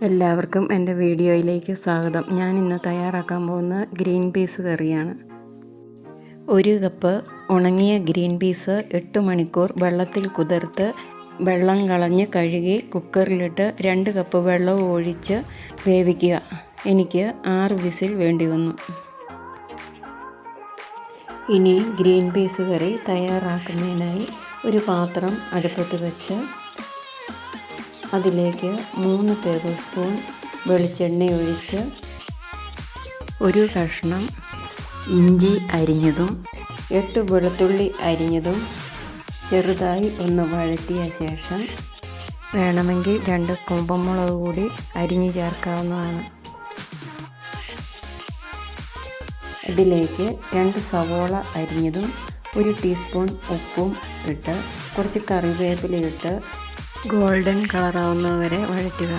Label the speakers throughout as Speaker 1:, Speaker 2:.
Speaker 1: എല്ലാവർക്കും എൻ്റെ വീഡിയോയിലേക്ക് സ്വാഗതം. ഞാൻ ഇന്ന് തയ്യാറാക്കാൻ പോകുന്ന ഗ്രീൻ പീസ് കറിയാണ്. 1 കപ്പ് ഉണങ്ങിയ ഗ്രീൻ പീസ് 8 മണിക്കൂർ വെള്ളത്തിൽ കുതിർത്ത് വെള്ളം കളഞ്ഞ് കഴുകി കുക്കറിലിട്ട് 2 കപ്പ് വെള്ളവും ഒഴിച്ച് വേവിക്കുക. എനിക്ക് 6 വിസിൽ വേണ്ടി വന്നു. ഇനി ഗ്രീൻ പീസ് കറി തയ്യാറാക്കുന്നതിനായി ഒരു പാത്രം അടുപ്പത്ത് വെച്ച് അതിലേക്ക് 3 ടേബിൾ സ്പൂൺ വെളിച്ചെണ്ണ ഒഴിച്ച് 1 കഷ്ണം ഇഞ്ചി അരിഞ്ഞതും 8 വെളുത്തുള്ളി അരിഞ്ഞതും ചെറുതായി ഒന്ന് വഴറ്റിയ ശേഷം വേണമെങ്കിൽ 2 കുമ്പമുളക് കൂടി അരിഞ്ഞ് ചേർക്കാവുന്നതാണ്. ഇതിലേക്ക് 2 സവോള അരിഞ്ഞതും 1 ടീസ്പൂൺ ഉപ്പും ഇട്ട് കുറച്ച് കറിവേപ്പില ഇട്ട് ഗോൾഡൻ കളറാവുന്നവരെ വഴറ്റുക.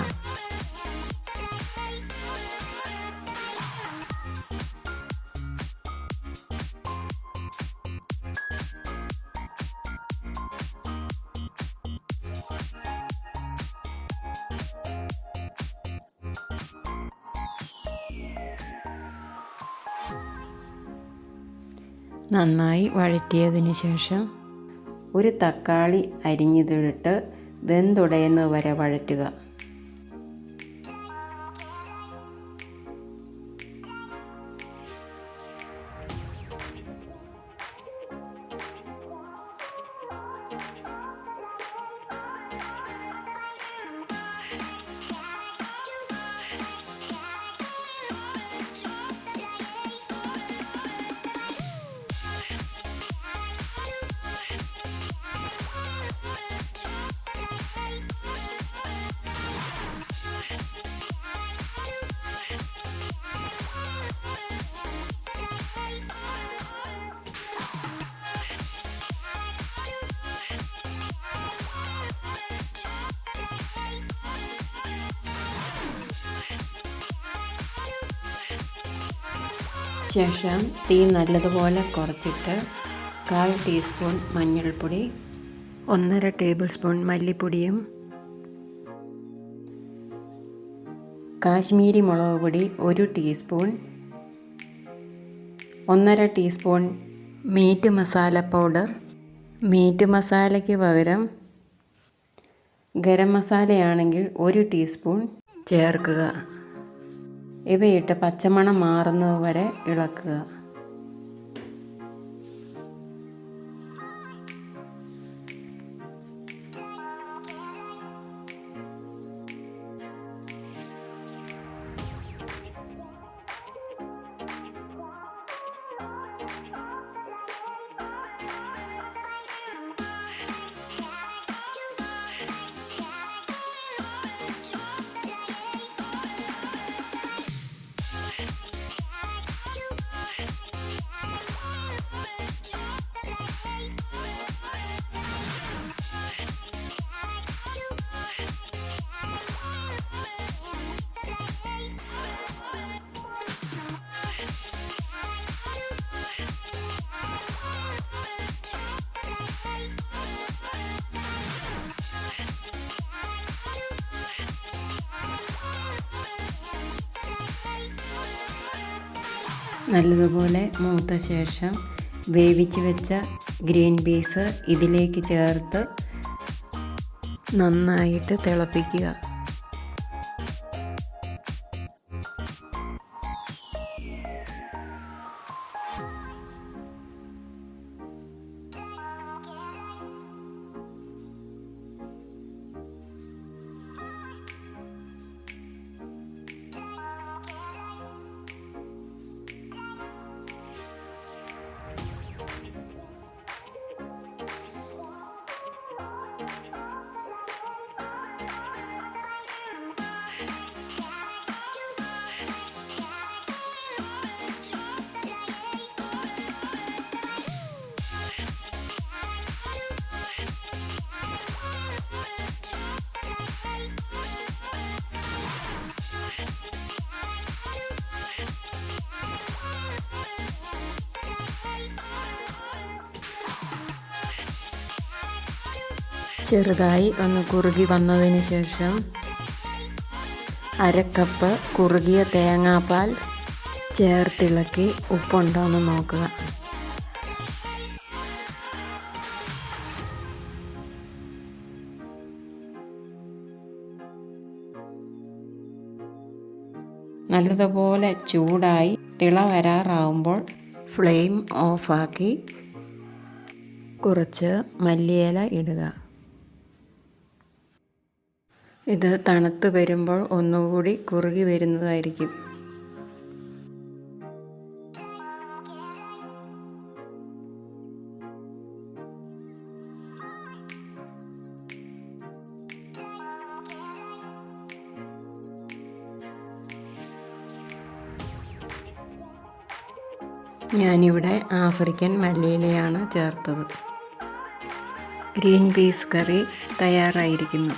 Speaker 1: നന്നായി വഴറ്റിയതിന് ശേഷം 1 തക്കാളി അരിഞ്ഞതിട്ട് വെന്തുടയുന്നത് വരെ വഴറ്റുക. ശേഷം തീ നല്ലതുപോലെ കുറച്ചിട്ട് 1/4 ടീസ്പൂൺ മഞ്ഞൾപ്പൊടി, 1.5 ടേബിൾ സ്പൂൺ മല്ലിപ്പൊടിയും കാശ്മീരി മുളക് പൊടി 1 teaspoon, 1.5 teaspoon meat masala powder, meat മസാലയ്ക്ക് പകരം ഗരം മസാലയാണെങ്കിൽ 1 ടീസ്പൂൺ ചേർക്കുക. ഇവയിട്ട് പച്ചമണം മാറുന്നത് വരെ ഇളക്കുക. നല്ലതുപോലെ മൂത്ത ശേഷം വേവിച്ച് വെച്ച ഗ്രീൻ പീസ് ഇതിലേക്ക് ചേർത്ത് നന്നായിട്ട് തിളപ്പിക്കുക. ചെറുതായി ഒന്ന് കുറുകി വന്നതിന് ശേഷം 1/2 കപ്പ് കുറുകിയ തേങ്ങാപ്പാൽ ചേർത്തിളക്കി ഉപ്പുണ്ടോയെന്ന് നോക്കുക. നല്ലതുപോലെ ചൂടായി തിള വരാറാവുമ്പോൾ ഫ്ലെയിം ഓഫാക്കി കുറച്ച് മല്ലിയില ഇടുക. ഇത് തണുത്ത് വരുമ്പോൾ ഒന്നുകൂടി കുറുകി വരുന്നതായിരിക്കും. ഞാനിവിടെ ആഫ്രിക്കൻ മല്ലിയിലയാണ് ചേർത്തത്. ഗ്രീൻ പീസ് കറി തയ്യാറായിരിക്കുന്നു.